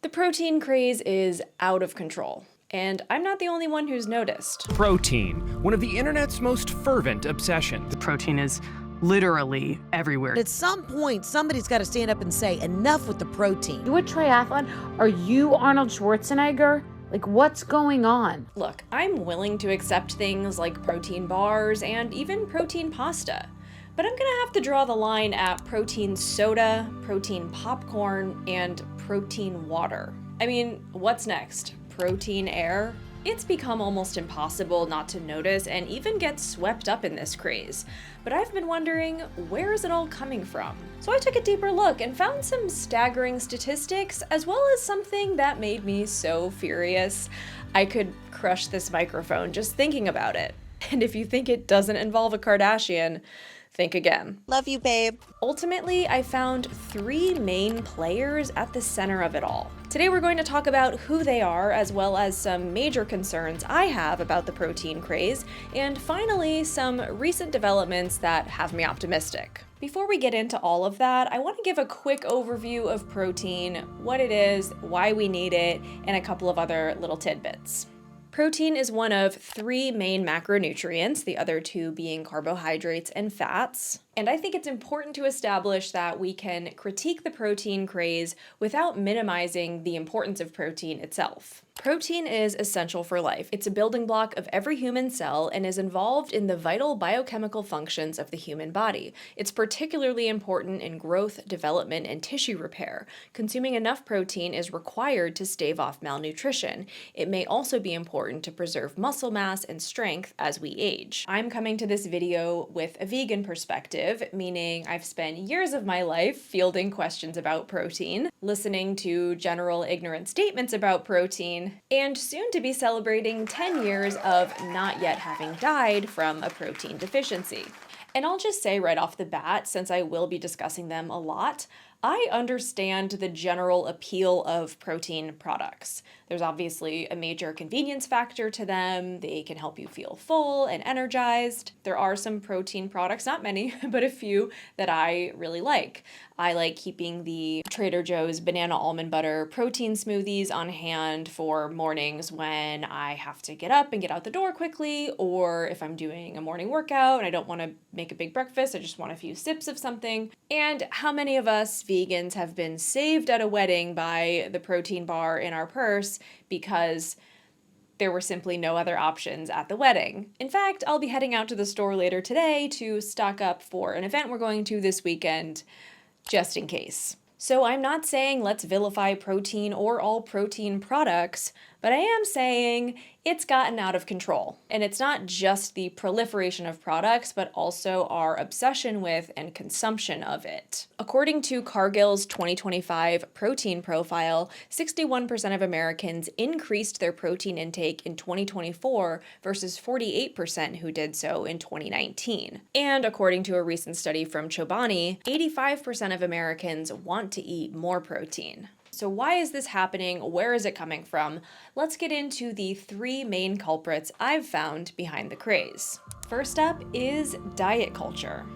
The protein craze is out of control, and I'm not the only one who's noticed. Protein, one of the internet's most fervent obsessions. The protein is literally everywhere. At some point, somebody's got to stand up and say, enough with the protein. You a triathlon? Are you Arnold Schwarzenegger? Like, what's going on? Look, I'm willing to accept things like protein bars and even protein pasta, but I'm gonna have to draw the line at protein soda, protein popcorn, and protein water. I mean, what's next? Protein air? It's become almost impossible not to notice and even get swept up in this craze. But I've been wondering, where is it all coming from? So I took a deeper look and found some staggering statistics, as well as something that made me so furious I could crush this microphone just thinking about it. And if you think it doesn't involve a Kardashian, think again. Love you, babe. Ultimately, I found three main players at the center of it all. Today we're going to talk about who they are, as well as some major concerns I have about the protein craze, and finally, some recent developments that have me optimistic. Before we get into all of that, I want to give a quick overview of protein, what it is, why we need it, and a couple of other little tidbits. Protein is one of three main macronutrients, the other two being carbohydrates and fats. And I think it's important to establish that we can critique the protein craze without minimizing the importance of protein itself. Protein is essential for life. It's a building block of every human cell and is involved in the vital biochemical functions of the human body. It's particularly important in growth, development, and tissue repair. Consuming enough protein is required to stave off malnutrition. It may also be important to preserve muscle mass and strength as we age. I'm coming to this video with a vegan perspective, meaning I've spent years of my life fielding questions about protein, listening to general ignorant statements about protein, and soon to be celebrating 10 years of not yet having died from a protein deficiency. And I'll just say right off the bat, since I will be discussing them a lot, I understand the general appeal of protein products. There's obviously a major convenience factor to them. They can help you feel full and energized. There are some protein products, not many, but a few that I really like. I like keeping the Trader Joe's banana almond butter protein smoothies on hand for mornings when I have to get up and get out the door quickly, or if I'm doing a morning workout and I don't want to make a big breakfast, I just want a few sips of something. And how many of us vegans have been saved at a wedding by the protein bar in our purse because there were simply no other options at the wedding? In fact, I'll be heading out to the store later today to stock up for an event we're going to this weekend, just in case. So I'm not saying let's vilify protein or all protein products, but I am saying it's gotten out of control. And it's not just the proliferation of products, but also our obsession with and consumption of it. According to Cargill's 2025 protein profile, 61% of Americans increased their protein intake in 2024 versus 48% who did so in 2019. And according to a recent study from Chobani, 85% of Americans want to eat more protein. So why is this happening? Where is it coming from? Let's get into the three main culprits I've found behind the craze. First up is diet culture.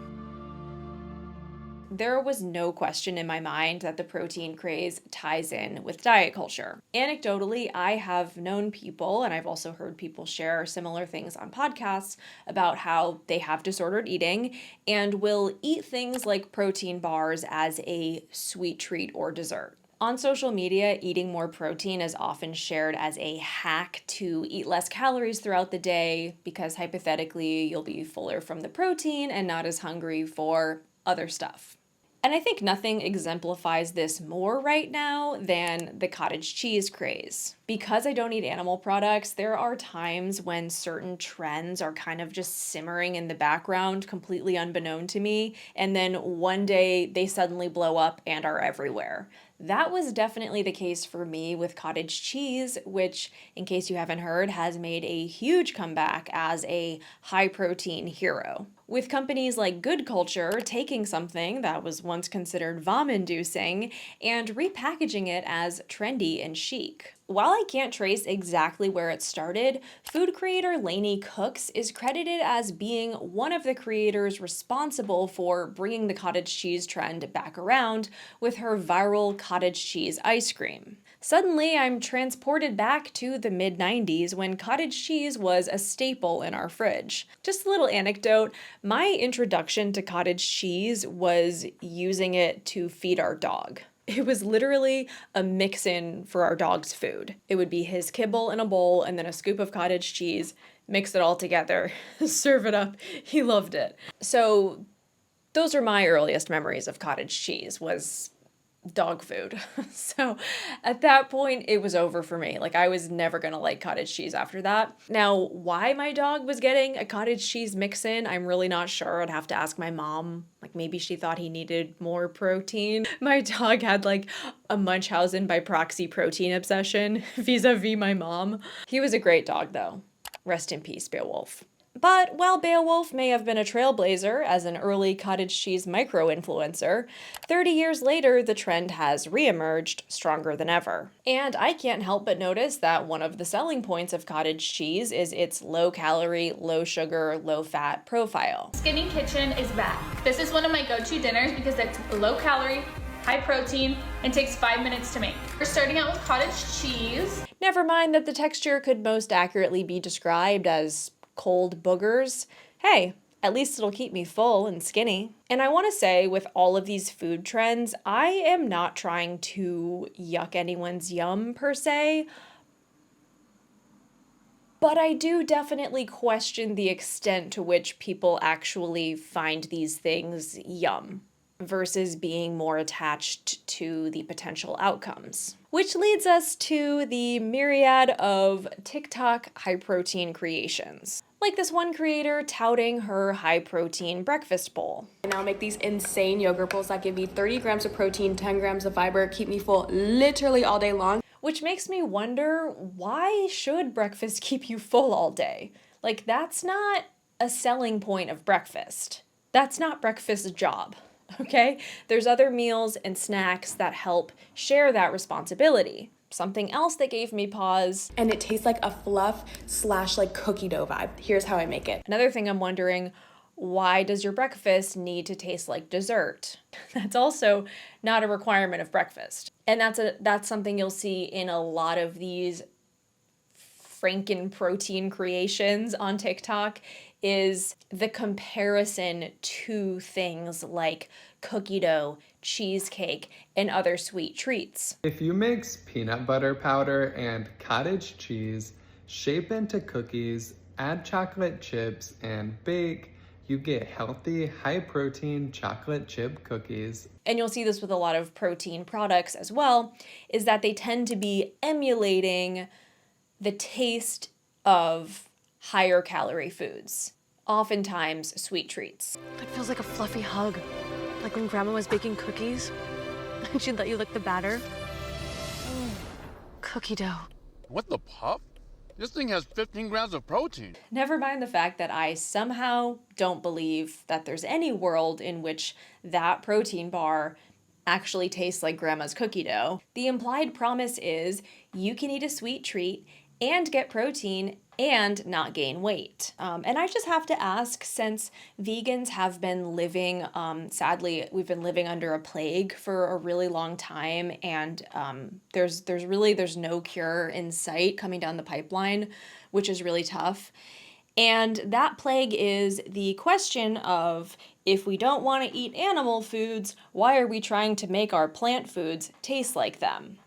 There was no question in my mind that the protein craze ties in with diet culture. Anecdotally, I have known people, and I've also heard people share similar things on podcasts about how they have disordered eating and will eat things like protein bars as a sweet treat or dessert. On social media, eating more protein is often shared as a hack to eat less calories throughout the day because hypothetically you'll be fuller from the protein and not as hungry for other stuff. And I think nothing exemplifies this more right now than the cottage cheese craze. Because I don't eat animal products, there are times when certain trends are kind of just simmering in the background, completely unbeknown to me, and then one day they suddenly blow up and are everywhere. That was definitely the case for me with cottage cheese, which, in case you haven't heard, has made a huge comeback as a high-protein hero. With companies like Good Culture taking something that was once considered vom-inducing and repackaging it as trendy and chic. While I can't trace exactly where it started, food creator Lainey Cooks is credited as being one of the creators responsible for bringing the cottage cheese trend back around with her viral cottage cheese ice cream. Suddenly, I'm transported back to the mid-90s when cottage cheese was a staple in our fridge. Just a little anecdote, my introduction to cottage cheese was using it to feed our dog. It was literally a mix-in for our dog's food. It would be his kibble in a bowl and then a scoop of cottage cheese, mix it all together, serve it up. He loved it. So those are my earliest memories of cottage cheese, was dog food. So at that point, it was over for me. Like, I was never gonna like cottage cheese after that. Now, why my dog was getting a cottage cheese mix-in, I'm really not sure. I'd have to ask my mom. Like, maybe she thought he needed more protein. My dog had like a Munchausen by proxy protein obsession vis-a-vis my mom. He was a great dog though. Rest in peace, Beowulf. But while Beowulf may have been a trailblazer as an early cottage cheese micro-influencer, 30 years later the trend has reemerged stronger than ever. And I can't help but notice that one of the selling points of cottage cheese is its low-calorie, low-sugar, low-fat profile. Skinny Kitchen is back. This is one of my go-to dinners because it's low-calorie, high protein, and takes 5 minutes to make. We're starting out with cottage cheese. Never mind that the texture could most accurately be described as cold boogers. Hey, at least it'll keep me full and skinny. And I want to say, with all of these food trends, I am not trying to yuck anyone's yum per se, but I do definitely question the extent to which people actually find these things yum versus being more attached to the potential outcomes. Which leads us to the myriad of TikTok high-protein creations. Like this one creator touting her high-protein breakfast bowl. I now make these insane yogurt bowls that give me 30 grams of protein, 10 grams of fiber, keep me full literally all day long. Which makes me wonder, why should breakfast keep you full all day? Like, that's not a selling point of breakfast. That's not breakfast's job. Okay? There's other meals and snacks that help share that responsibility. Something else that gave me pause. And it tastes like a fluff / like cookie dough vibe. Here's how I make it. Another thing I'm wondering, why does your breakfast need to taste like dessert? That's also not a requirement of breakfast. And that's something you'll see in a lot of these Franken protein creations on TikTok, is the comparison to things like cookie dough, cheesecake, and other sweet treats. If you mix peanut butter powder and cottage cheese, shape into cookies, add chocolate chips, and bake, you get healthy, high-protein chocolate chip cookies. And you'll see this with a lot of protein products as well, is that they tend to be emulating the taste of higher calorie foods, oftentimes sweet treats. It feels like a fluffy hug, like when Grandma was baking cookies and she'd let you lick the batter. Cookie dough. What the pup? This thing has 15 grams of protein. Never mind the fact that I somehow don't believe that there's any world in which that protein bar actually tastes like Grandma's cookie dough. The implied promise is you can eat a sweet treat and get protein and not gain weight. And I just have to ask, since vegans have been living, sadly, we've been living under a plague for a really long time, and there's no cure in sight coming down the pipeline, which is really tough. And that plague is the question of, if we don't want to eat animal foods, why are we trying to make our plant foods taste like them?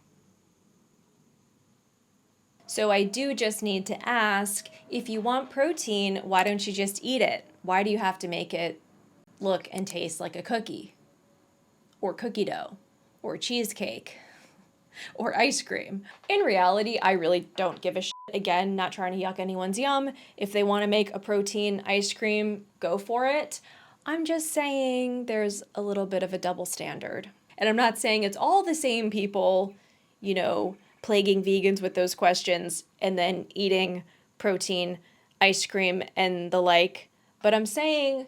So I do just need to ask, if you want protein, why don't you just eat it? Why do you have to make it look and taste like a cookie? Or cookie dough? Or cheesecake? Or ice cream? In reality, I really don't give a shit. Again, not trying to yuck anyone's yum. If they want to make a protein ice cream, go for it. I'm just saying there's a little bit of a double standard. And I'm not saying it's all the same people, you know, plaguing vegans with those questions and then eating protein, ice cream, and the like. But I'm saying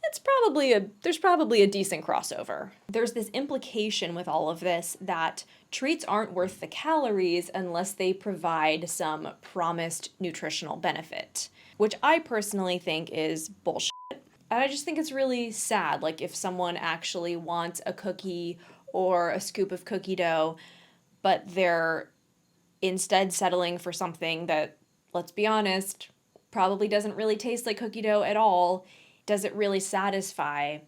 there's probably a decent crossover. There's this implication with all of this that treats aren't worth the calories unless they provide some promised nutritional benefit, which I personally think is bullshit. And I just think it's really sad. Like, if someone actually wants a cookie or a scoop of cookie dough, but they're instead settling for something that, let's be honest, probably doesn't really taste like cookie dough at all. Does it really satisfy,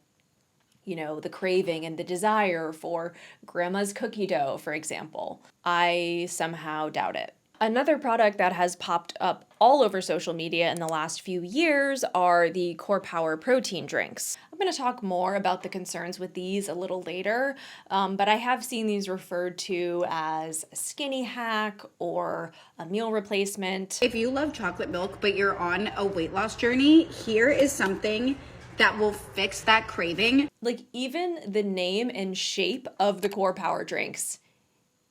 the craving and the desire for grandma's cookie dough, for example? I somehow doubt it. Another product that has popped up all over social media in the last few years are the Core Power protein drinks. I'm going to talk more about the concerns with these a little later, but I have seen these referred to as a skinny hack or a meal replacement. If you love chocolate milk, but you're on a weight loss journey, here is something that will fix that craving. Like, even the name and shape of the Core Power drinks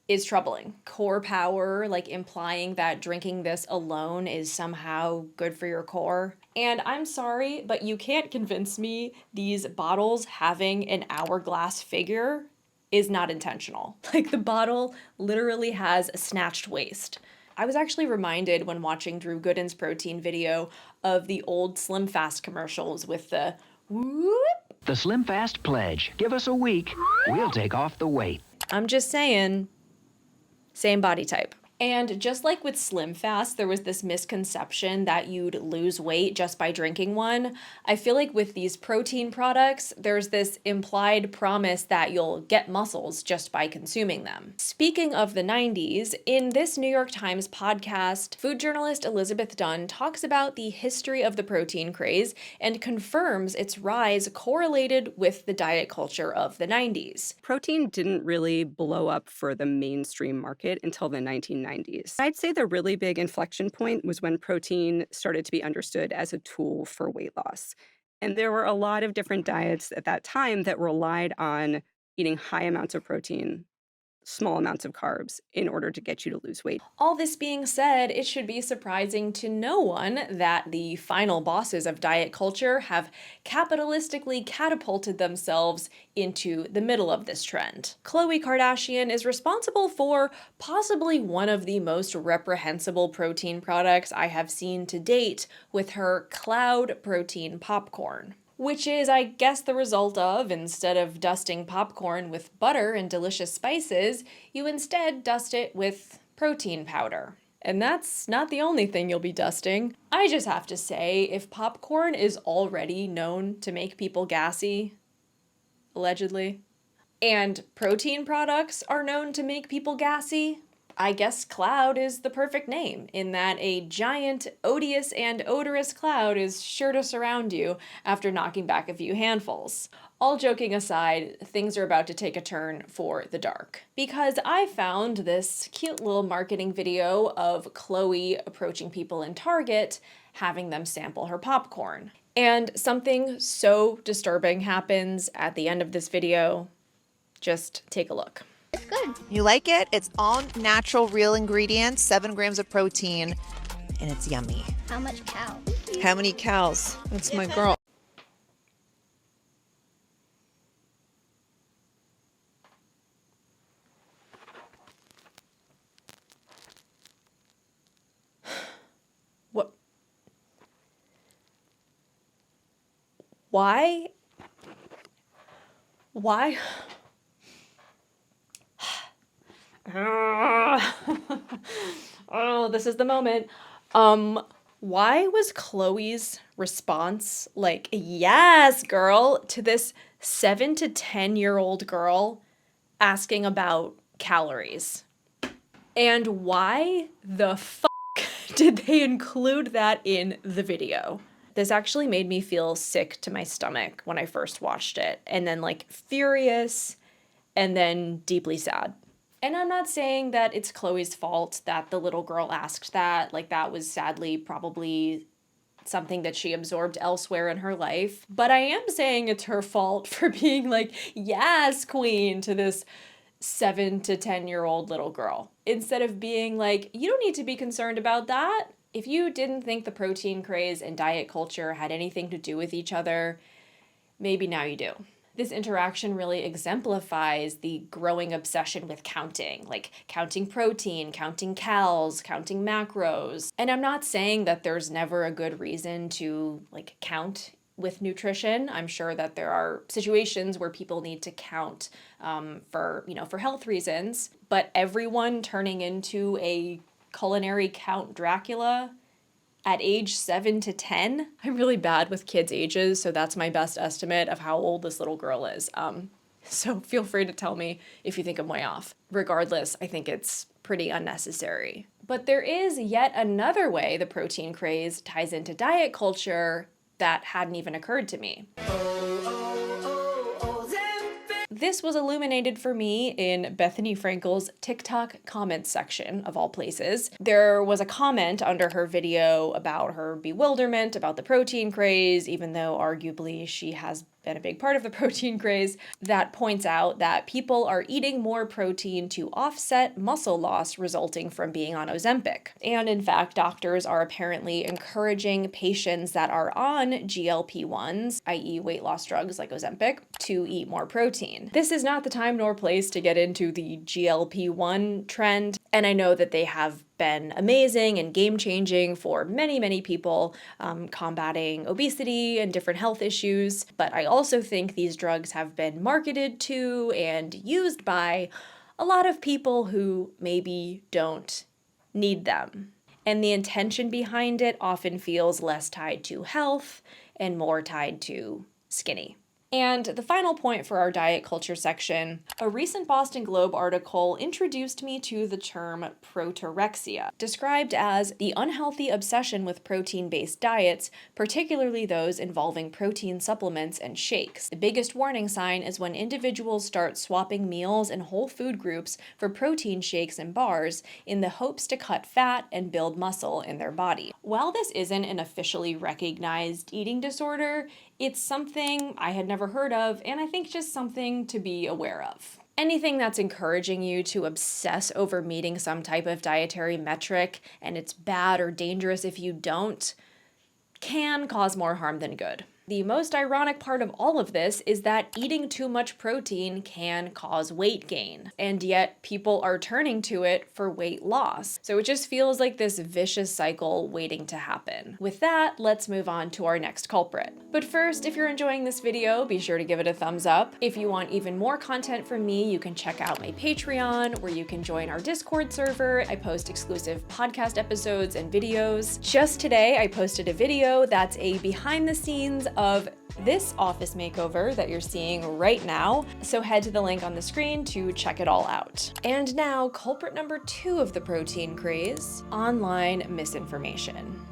is troubling. Core Power, like implying that drinking this alone is somehow good for your core. And I'm sorry, but you can't convince me these bottles having an hourglass figure is not intentional. Like, the bottle literally has a snatched waist. I was actually reminded when watching Drew Gooden's protein video of the old Slim Fast commercials with the whoop. The Slim Fast pledge. Give us a week, we'll take off the weight. I'm just saying, same body type. And just like with Slim Fast, there was this misconception that you'd lose weight just by drinking one. I feel like with these protein products, there's this implied promise that you'll get muscles just by consuming them. Speaking of the 90s, in this New York Times podcast, food journalist Elizabeth Dunn talks about the history of the protein craze and confirms its rise correlated with the diet culture of the 90s. Protein didn't really blow up for the mainstream market until the 1990s. I'd say the really big inflection point was when protein started to be understood as a tool for weight loss. And there were a lot of different diets at that time that relied on eating high amounts of protein, small amounts of carbs in order to get you to lose weight. All this being said, it should be surprising to no one that the final bosses of diet culture have capitalistically catapulted themselves into the middle of this trend. Khloe Kardashian is responsible for possibly one of the most reprehensible protein products I have seen to date with her cloud protein popcorn. Which is, I guess, the result of, instead of dusting popcorn with butter and delicious spices, you instead dust it with protein powder. And that's not the only thing you'll be dusting. I just have to say, if popcorn is already known to make people gassy, allegedly, and protein products are known to make people gassy, I guess cloud is the perfect name, in that a giant, odious and odorous cloud is sure to surround you after knocking back a few handfuls. All joking aside, things are about to take a turn for the dark. Because I found this cute little marketing video of Khloe approaching people in Target, having them sample her popcorn. And something so disturbing happens at the end of this video. Just take a look. It's good. You like it? It's all natural, real ingredients, 7 grams of protein, and it's yummy. How much cow? How many cows? That's my girl. What? Why? Why? Oh, this is the moment. Why was Khloe's response like, yes, girl, to this 7 to 10-year-old girl asking about calories? And why the fuck did they include that in the video? This actually made me feel sick to my stomach when I first watched it, and then like furious, and then deeply sad. And I'm not saying that it's Khloe's fault that the little girl asked that. Like, that was sadly probably something that she absorbed elsewhere in her life. But I am saying it's her fault for being like, yes, queen, to this 7 to 10-year-old little girl. Instead of being like, you don't need to be concerned about that. If you didn't think the protein craze and diet culture had anything to do with each other, maybe now you do. This interaction really exemplifies the growing obsession with counting, like counting protein, counting calories, counting macros. And I'm not saying that there's never a good reason to like count with nutrition. I'm sure that there are situations where people need to count for health reasons. but everyone turning into a culinary Count Dracula at age 7 to 10. I'm really bad with kids' ages, so that's my best estimate of how old this little girl is. So feel free to tell me if you think I'm way off. Regardless, I think it's pretty unnecessary. But there is yet another way the protein craze ties into diet culture that hadn't even occurred to me. This was illuminated for me in Bethany Frankel's TikTok comments section, of all places. There was a comment under her video about her bewilderment about the protein craze, even though arguably she has been a big part of the protein craze, that points out that people are eating more protein to offset muscle loss resulting from being on Ozempic. And in fact, doctors are apparently encouraging patients that are on GLP-1s, i.e. weight loss drugs like Ozempic, to eat more protein. This is not the time nor place to get into the GLP-1 trend, and I know that they have been amazing and game-changing for many, many people, combating obesity and different health issues. But I also think these drugs have been marketed to and used by a lot of people who maybe don't need them. And the intention behind it often feels less tied to health and more tied to skinny. And the final point for our diet culture section, a recent Boston Globe article introduced me to the term Protorexia, described as the unhealthy obsession with protein-based diets, particularly those involving protein supplements and shakes. The biggest warning sign is when individuals start swapping meals and whole food groups for protein shakes and bars in the hopes to cut fat and build muscle in their body. While this isn't an officially recognized eating disorder, it's something I had never heard of, and I think just something to be aware of. Anything that's encouraging you to obsess over meeting some type of dietary metric, and it's bad or dangerous if you don't, can cause more harm than good. The most ironic part of all of this is that eating too much protein can cause weight gain, and yet people are turning to it for weight loss. So it just feels like this vicious cycle waiting to happen. With that, let's move on to our next culprit. But first, if you're enjoying this video, be sure to give it a thumbs up. If you want even more content from me, you can check out my Patreon, where you can join our Discord server. I post exclusive podcast episodes and videos. Just today, I posted a video that's a behind the scenes of this office makeover that you're seeing right now, so head to the link on the screen to check it all out. And now, culprit number 2 of the protein craze, online misinformation.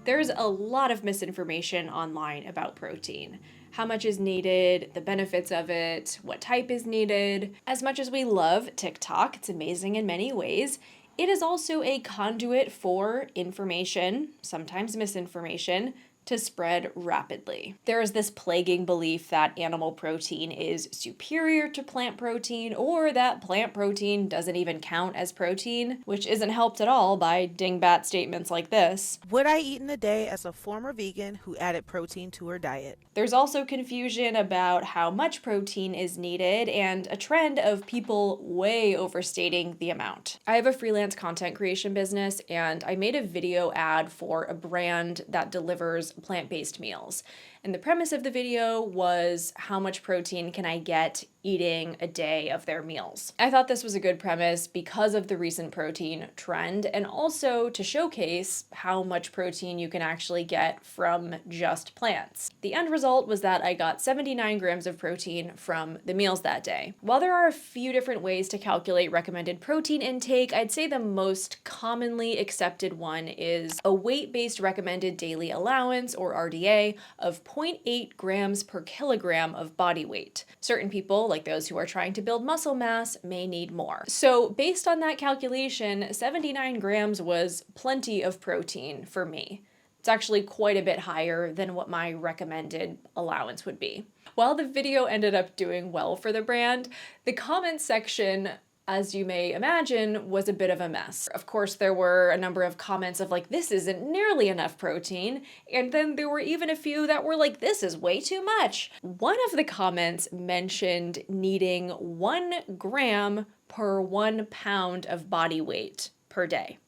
There's a lot of misinformation online about protein. How much is needed, the benefits of it, what type is needed. As much as we love TikTok, it's amazing in many ways, it is also a conduit for information, sometimes misinformation, to spread rapidly. There is this plaguing belief that animal protein is superior to plant protein, or that plant protein doesn't even count as protein, which isn't helped at all by dingbat statements like this. Would I eat in a day as a former vegan who added protein to her diet? There's also confusion about how much protein is needed and a trend of people way overstating the amount. I have a freelance content creation business, and I made a video ad for a brand that delivers plant-based meals. And the premise of the video was, how much protein can I get eating a day of their meals? I thought this was a good premise because of the recent protein trend, and also to showcase how much protein you can actually get from just plants. The end result was that I got 79 grams of protein from the meals that day. While there are a few different ways to calculate recommended protein intake, I'd say the most commonly accepted one is a weight-based recommended daily allowance, or RDA, of 0.8 grams per kilogram of body weight. Certain people, like those who are trying to build muscle mass, may need more. So based on that calculation, 79 grams was plenty of protein for me. It's actually quite a bit higher than what my recommended allowance would be. While the video ended up doing well for the brand, the comments section, as you may imagine, was a bit of a mess. Of course, there were a number of comments of like, this isn't nearly enough protein, and then there were even a few that were like, this is way too much. One of the comments mentioned needing 1 gram per 1 pound of body weight per day.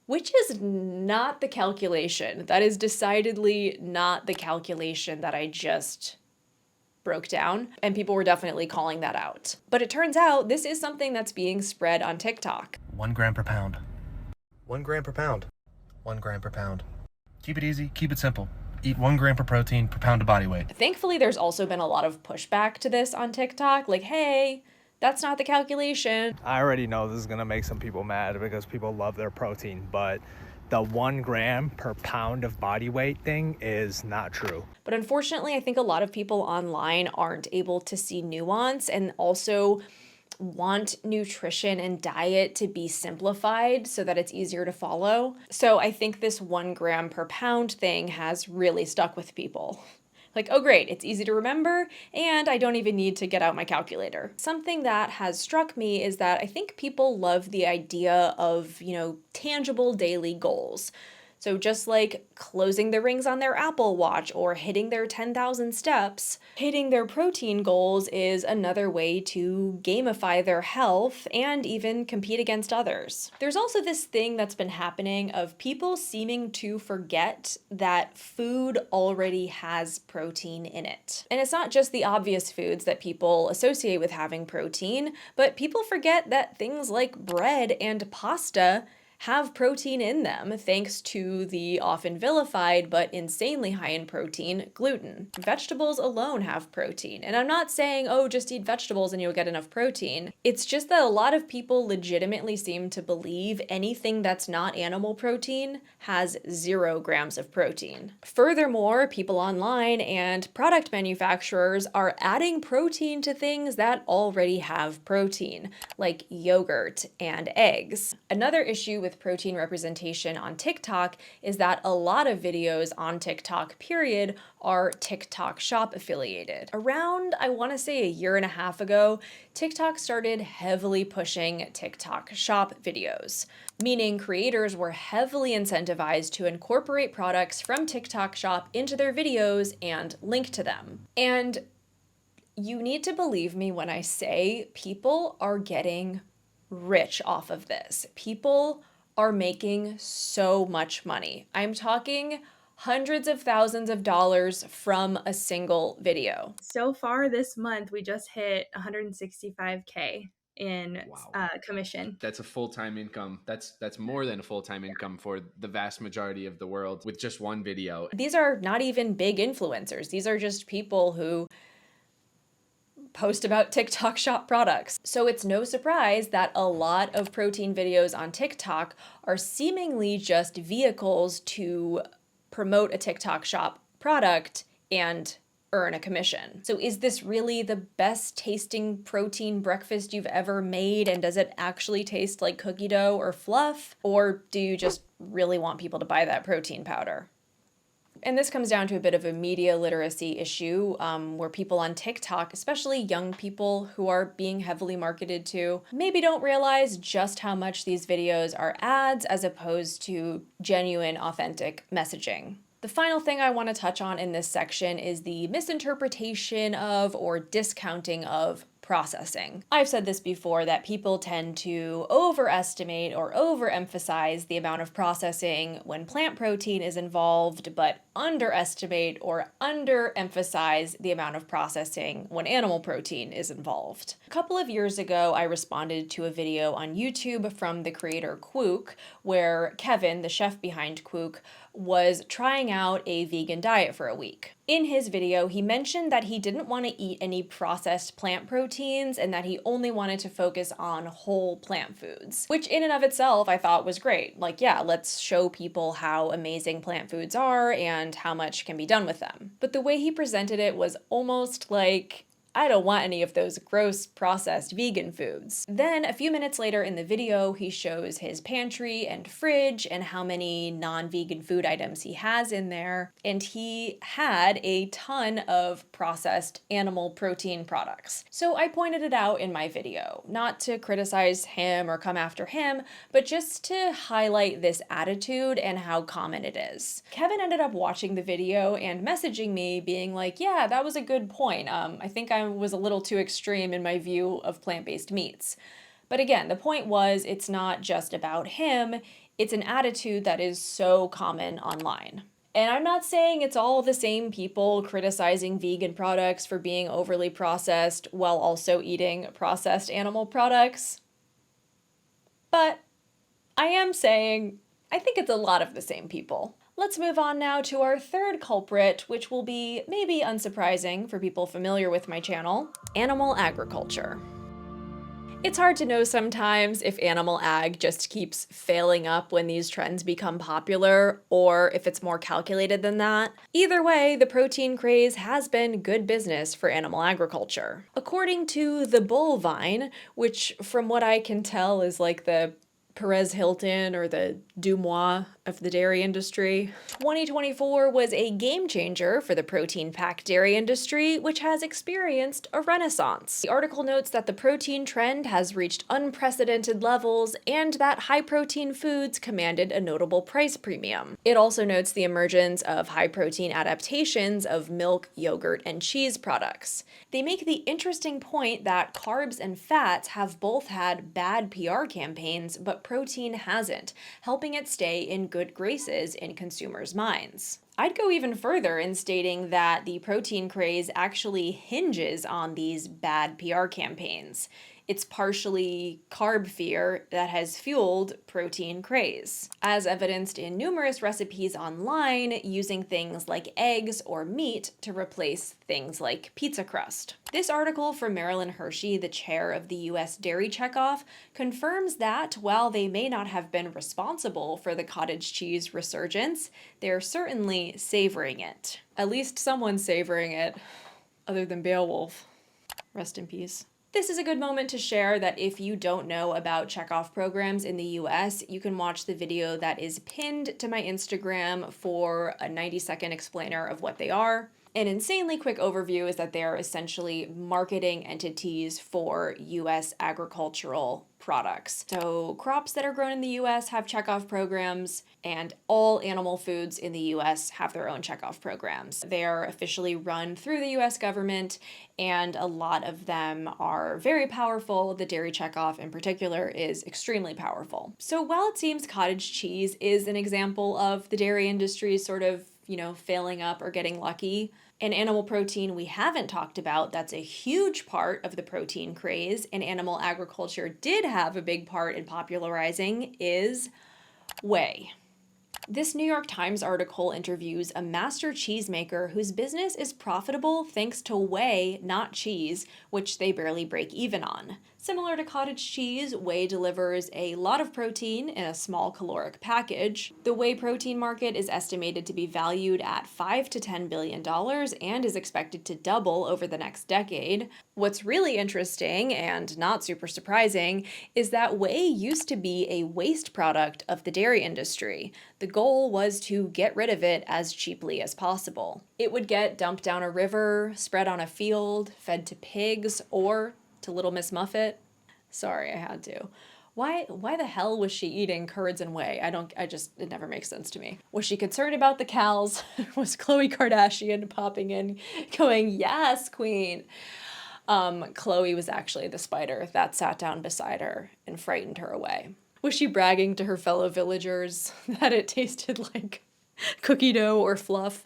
Which is not the calculation. That is decidedly not the calculation that I just broke down, and people were definitely calling that out. But it turns out this is something that's being spread on TikTok. 1 gram per pound. 1 gram per pound. 1 gram per pound. Keep it easy, keep it simple. Eat 1 gram per protein per pound of body weight. Thankfully, there's also been a lot of pushback to this on TikTok, like, hey, that's not the calculation. I already know this is gonna make some people mad because people love their protein, but the 1 gram per pound of body weight thing is not true. But unfortunately, I think a lot of people online aren't able to see nuance and also want nutrition and diet to be simplified so that it's easier to follow. So I think this 1 gram per pound thing has really stuck with people. Like, oh great, it's easy to remember, and I don't even need to get out my calculator. Something that has struck me is that I think people love the idea of, tangible daily goals. So just like closing the rings on their Apple Watch or hitting their 10,000 steps, hitting their protein goals is another way to gamify their health and even compete against others. There's also this thing that's been happening of people seeming to forget that food already has protein in it. And it's not just the obvious foods that people associate with having protein, but people forget that things like bread and pasta have protein in them thanks to the often vilified but insanely high in protein gluten. Vegetables alone have protein. And I'm not saying, oh, just eat vegetables and you'll get enough protein. It's just that a lot of people legitimately seem to believe anything that's not animal protein has 0 grams of protein. Furthermore, people online and product manufacturers are adding protein to things that already have protein, like yogurt and eggs. Another issue with protein representation on TikTok is that a lot of videos on TikTok, period, are TikTok Shop affiliated. Around, I want to say 1.5 years ago, TikTok started heavily pushing TikTok Shop videos, meaning creators were heavily incentivized to incorporate products from TikTok Shop into their videos and link to them. And you need to believe me when I say people are getting rich off of this. People are making so much money. I'm talking hundreds of thousands of dollars from a single video. So far this month, we just hit 165K in commission. That's a full-time income. That's more than a full-time income for the vast majority of the world with just one video. These are not even big influencers. These are just people who post about TikTok Shop products. So it's no surprise that a lot of protein videos on TikTok are seemingly just vehicles to promote a TikTok Shop product and earn a commission. So is this really the best tasting protein breakfast you've ever made? And does it actually taste like cookie dough or fluff? Or do you just really want people to buy that protein powder? And this comes down to a bit of a media literacy issue where people on TikTok, especially young people who are being heavily marketed to, maybe don't realize just how much these videos are ads as opposed to genuine, authentic messaging. The final thing I want to touch on in this section is the misinterpretation of or discounting of processing. I've said this before that people tend to overestimate or overemphasize the amount of processing when plant protein is involved, but underestimate or underemphasize the amount of processing when animal protein is involved. A couple of years ago, I responded to a video on YouTube from the creator Quook, where Kevin, the chef behind Quook, was trying out a vegan diet for a week. In his video, he mentioned that he didn't want to eat any processed plant proteins and that he only wanted to focus on whole plant foods, which in and of itself I thought was great. Like, yeah, let's show people how amazing plant foods are and how much can be done with them. But the way he presented it was almost like, I don't want any of those gross processed vegan foods. Then a few minutes later in the video, he shows his pantry and fridge and how many non-vegan food items he has in there. And he had a ton of processed animal protein products. So I pointed it out in my video, not to criticize him or come after him, but just to highlight this attitude and how common it is. Kevin ended up watching the video and messaging me being like, yeah, that was a good point. I think I was a little too extreme in my view of plant-based meats. But again, the point was it's not just about him, it's an attitude that is so common online. And I'm not saying it's all the same people criticizing vegan products for being overly processed while also eating processed animal products. But I am saying I think it's a lot of the same people. Let's move on now to our third culprit, which will be maybe unsurprising for people familiar with my channel: animal agriculture. It's hard to know sometimes if animal ag just keeps failing up when these trends become popular, or if it's more calculated than that. Either way, the protein craze has been good business for animal agriculture. According to the Bullvine, which from what I can tell is like the Perez Hilton or the Dumois of the dairy industry, 2024 was a game changer for the protein-packed dairy industry, which has experienced a renaissance. The article notes that the protein trend has reached unprecedented levels and that high-protein foods commanded a notable price premium. It also notes the emergence of high-protein adaptations of milk, yogurt, and cheese products. They make the interesting point that carbs and fats have both had bad PR campaigns, but protein hasn't, helping it stay in good graces in consumers' minds. I'd go even further in stating that the protein craze actually hinges on these bad PR campaigns. It's partially carb fear that has fueled protein craze, as evidenced in numerous recipes online using things like eggs or meat to replace things like pizza crust. This article from Marilyn Hershey, the chair of the US Dairy Checkoff, confirms that while they may not have been responsible for the cottage cheese resurgence, they're certainly savoring it. At least someone's savoring it, other than Beowulf. Rest in peace. This is a good moment to share that if you don't know about checkoff programs in the US, you can watch the video that is pinned to my Instagram for a 90-second explainer of what they are. An insanely quick overview is that they are essentially marketing entities for US agricultural products. So crops that are grown in the US have checkoff programs, and all animal foods in the US have their own checkoff programs. They are officially run through the US government, and a lot of them are very powerful. The dairy checkoff in particular is extremely powerful. So while it seems cottage cheese is an example of the dairy industry sort of, failing up or getting lucky, an animal protein we haven't talked about that's a huge part of the protein craze and animal agriculture did have a big part in popularizing is whey. This New York Times article interviews a master cheesemaker whose business is profitable thanks to whey, not cheese, which they barely break even on. Similar to cottage cheese, whey delivers a lot of protein in a small caloric package. The whey protein market is estimated to be valued at $5 to $10 billion and is expected to double over the next decade. What's really interesting, and not super surprising, is that whey used to be a waste product of the dairy industry. The goal was to get rid of it as cheaply as possible. It would get dumped down a river, spread on a field, fed to pigs, or to Little Miss Muffet. Sorry, I had to. Why the hell was she eating curds and whey? It never makes sense to me. Was she concerned about the cows? Was Khloe Kardashian popping in, going, yes, queen? Khloe was actually the spider that sat down beside her and frightened her away. Was she bragging to her fellow villagers that it tasted like cookie dough or fluff?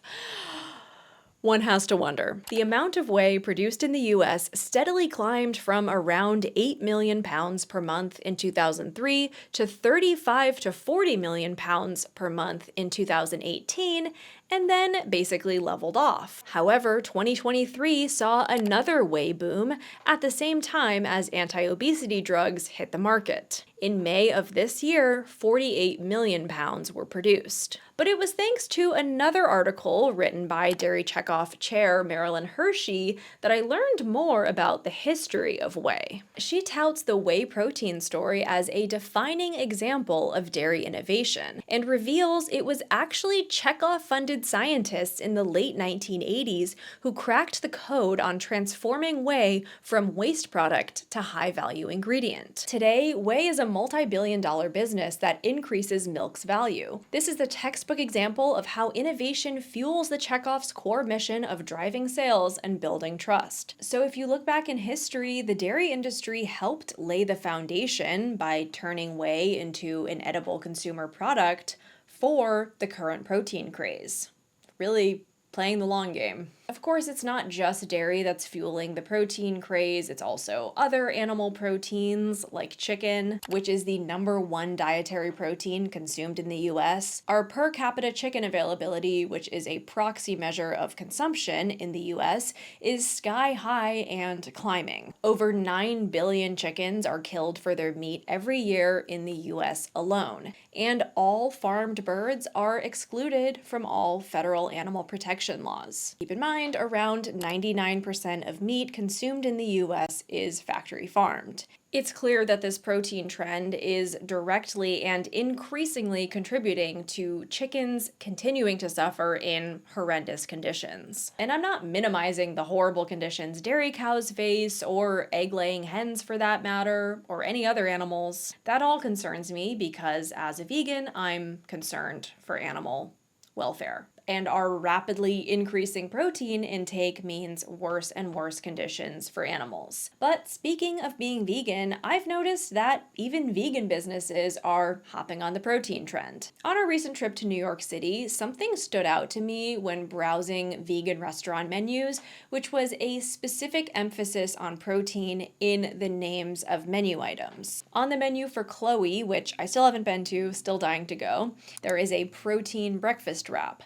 One has to wonder. The amount of whey produced in the US steadily climbed from around 8 million pounds per month in 2003 to 35 to 40 million pounds per month in 2018, and then basically leveled off. However, 2023 saw another whey boom at the same time as anti-obesity drugs hit the market. In May of this year, 48 million pounds were produced. But it was thanks to another article written by Dairy Checkoff chair Marilyn Hershey that I learned more about the history of whey. She touts the whey protein story as a defining example of dairy innovation and reveals it was actually Checkoff-funded scientists in the late 1980s who cracked the code on transforming whey from waste product to high-value ingredient. Today, whey is a multi-billion-dollar business that increases milk's value. This is the textbook example of how innovation fuels the Checkoff's core mission of driving sales and building trust. So if you look back in history, the dairy industry helped lay the foundation by turning whey into an edible consumer product for the current protein craze. really playing the long game. Of course, it's not just dairy that's fueling the protein craze, it's also other animal proteins like chicken, which is the #1 dietary protein consumed in the US. Our per capita chicken availability, which is a proxy measure of consumption in the US, is sky high and climbing. Over 9 billion chickens are killed for their meat every year in the US alone, and all farmed birds are excluded from all federal animal protection laws. Keep in mind, around 99% of meat consumed in the US is factory farmed. It's clear that this protein trend is directly and increasingly contributing to chickens continuing to suffer in horrendous conditions. And I'm not minimizing the horrible conditions dairy cows face, or egg-laying hens for that matter, or any other animals. That all concerns me because as a vegan, I'm concerned for animal welfare. And our rapidly increasing protein intake means worse and worse conditions for animals. But speaking of being vegan, I've noticed that even vegan businesses are hopping on the protein trend. On a recent trip to New York City, something stood out to me when browsing vegan restaurant menus, which was a specific emphasis on protein in the names of menu items. On the menu for Khloe, which I still haven't been to, still dying to go, there is a protein breakfast wrap.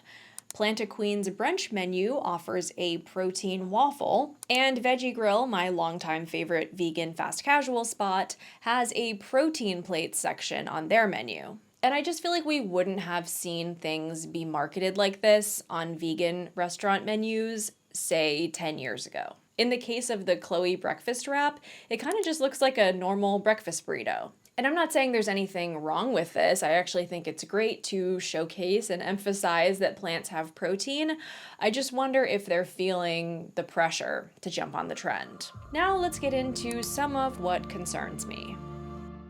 Planta Queen's brunch menu offers a protein waffle, and Veggie Grill, my longtime favorite vegan fast casual spot, has a protein plate section on their menu. And I just feel like we wouldn't have seen things be marketed like this on vegan restaurant menus, say 10 years ago. In the case of the Khloe breakfast wrap, it kind of just looks like a normal breakfast burrito. And I'm not saying there's anything wrong with this. I actually think it's great to showcase and emphasize that plants have protein. I just wonder if they're feeling the pressure to jump on the trend. Now let's get into some of what concerns me.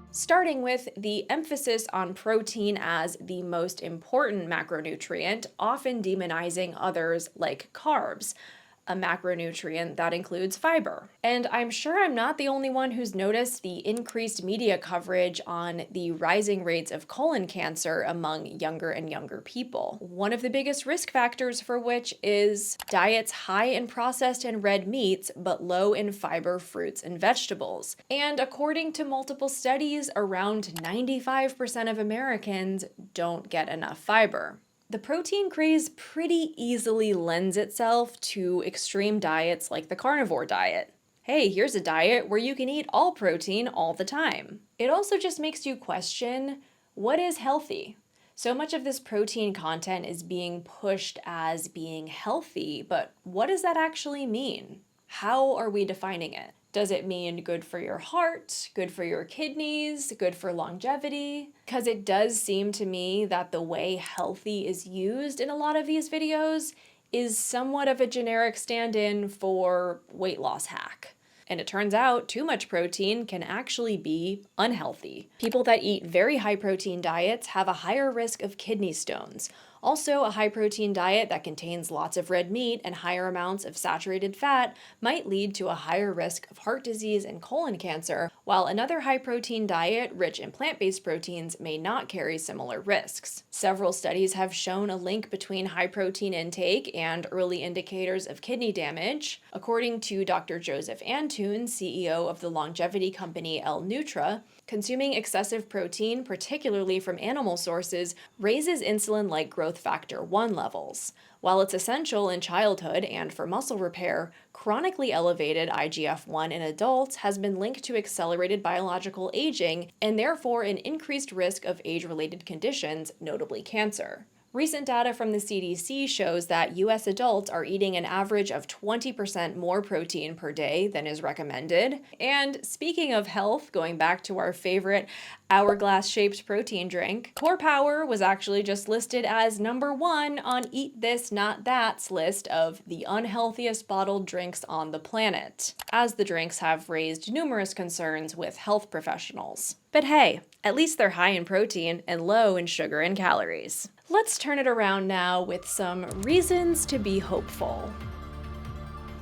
Starting with the emphasis on protein as the most important macronutrient, often demonizing others like carbs, a macronutrient that includes fiber. And I'm sure I'm not the only one who's noticed the increased media coverage on the rising rates of colon cancer among younger and younger people. One of the biggest risk factors for which is diets high in processed and red meats, but low in fiber, fruits, and vegetables. And according to multiple studies, around 95% of Americans don't get enough fiber. The protein craze pretty easily lends itself to extreme diets like the carnivore diet. Hey, here's a diet where you can eat all protein all the time. It also just makes you question, what is healthy? So much of this protein content is being pushed as being healthy, but what does that actually mean? How are we defining it? Does it mean good for your heart, good for your kidneys, good for longevity? Because it does seem to me that the way healthy is used in a lot of these videos is somewhat of a generic stand-in for weight loss hack. And it turns out too much protein can actually be unhealthy. People that eat very high protein diets have a higher risk of kidney stones. Also, a high-protein diet that contains lots of red meat and higher amounts of saturated fat might lead to a higher risk of heart disease and colon cancer, while another high-protein diet rich in plant-based proteins may not carry similar risks. Several studies have shown a link between high-protein intake and early indicators of kidney damage. According to Dr. Joseph Antoon, CEO of the longevity company L Nutra, consuming excessive protein, particularly from animal sources, raises insulin-like growth factor 1 levels. While it's essential in childhood and for muscle repair, chronically elevated IGF-1 in adults has been linked to accelerated biological aging and therefore an increased risk of age-related conditions, notably cancer. Recent data from the CDC shows that US adults are eating an average of 20% more protein per day than is recommended. And speaking of health, going back to our favorite hourglass-shaped protein drink, Core Power was actually just listed as #1 on Eat This Not That's list of the unhealthiest bottled drinks on the planet, as the drinks have raised numerous concerns with health professionals. But hey, at least they're high in protein and low in sugar and calories. Let's turn it around now with some reasons to be hopeful.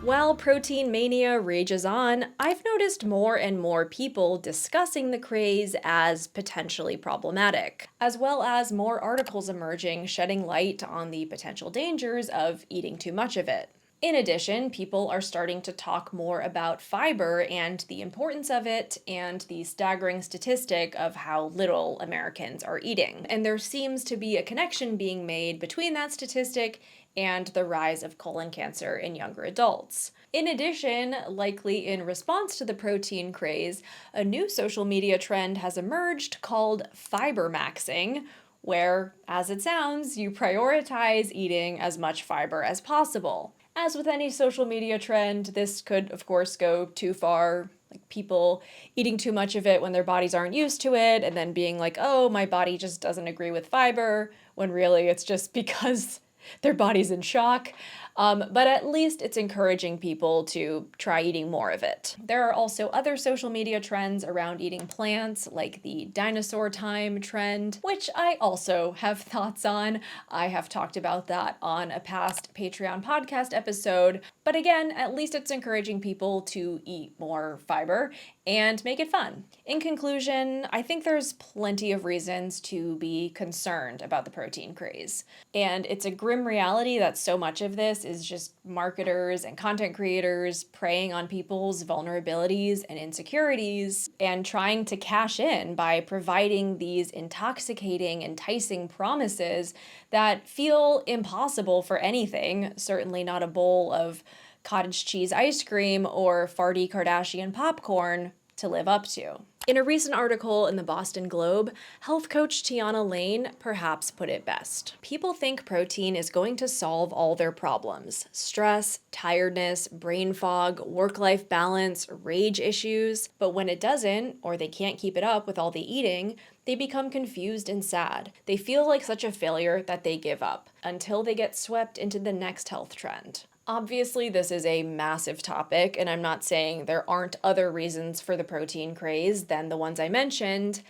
While protein mania rages on, I've noticed more and more people discussing the craze as potentially problematic, as well as more articles emerging shedding light on the potential dangers of eating too much of it. In addition, people are starting to talk more about fiber and the importance of it and the staggering statistic of how little Americans are eating. And there seems to be a connection being made between that statistic and the rise of colon cancer in younger adults. In addition, likely in response to the protein craze, a new social media trend has emerged called Fibermaxxing, where, as it sounds, you prioritize eating as much fiber as possible. As with any social media trend, this could, of course, go too far, like people eating too much of it when their bodies aren't used to it, and then being like, oh, my body just doesn't agree with fiber, when really it's just because their body's in shock. But at least it's encouraging people to try eating more of it. There are also other social media trends around eating plants, like the Dinosaur time trend, which I also have thoughts on. I have talked about that on a past Patreon podcast episode. But again, at least it's encouraging people to eat more fiber and make it fun. In conclusion, I think there's plenty of reasons to be concerned about the protein craze. And it's a grim reality that so much of this is just marketers and content creators preying on people's vulnerabilities and insecurities and trying to cash in by providing these intoxicating, enticing promises that feel impossible for anything, certainly not a bowl of cottage cheese ice cream or farty Kardashian popcorn, to live up to. In a recent article in the Boston Globe, health coach Tiana Lane perhaps put it best. People think protein is going to solve all their problems: stress, tiredness, brain fog, work-life balance, rage issues. But when it doesn't, or they can't keep it up with all the eating, they become confused and sad. They feel like such a failure that they give up, until they get swept into the next health trend. Obviously, this is a massive topic, and I'm not saying there aren't other reasons for the protein craze than the ones I mentioned,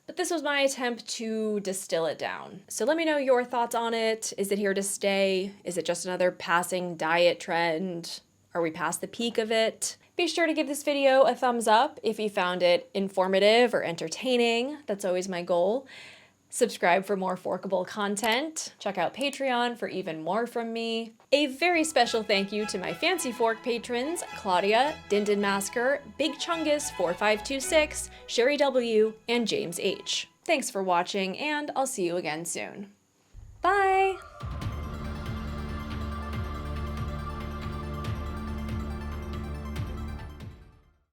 but this was my attempt to distill it down. So let me know your thoughts on it. Is it here to stay? Is it just another passing diet trend? Are we past the peak of it? Be sure to give this video a thumbs up if you found it informative or entertaining. That's always my goal. Subscribe for more forkable content. Check out Patreon for even more from me. A very special thank you to my Fancy Fork patrons, Claudia, Dindin Masker, Big Chungus 4526, Sherry W, and James H. Thanks for watching, and I'll see you again soon. Bye!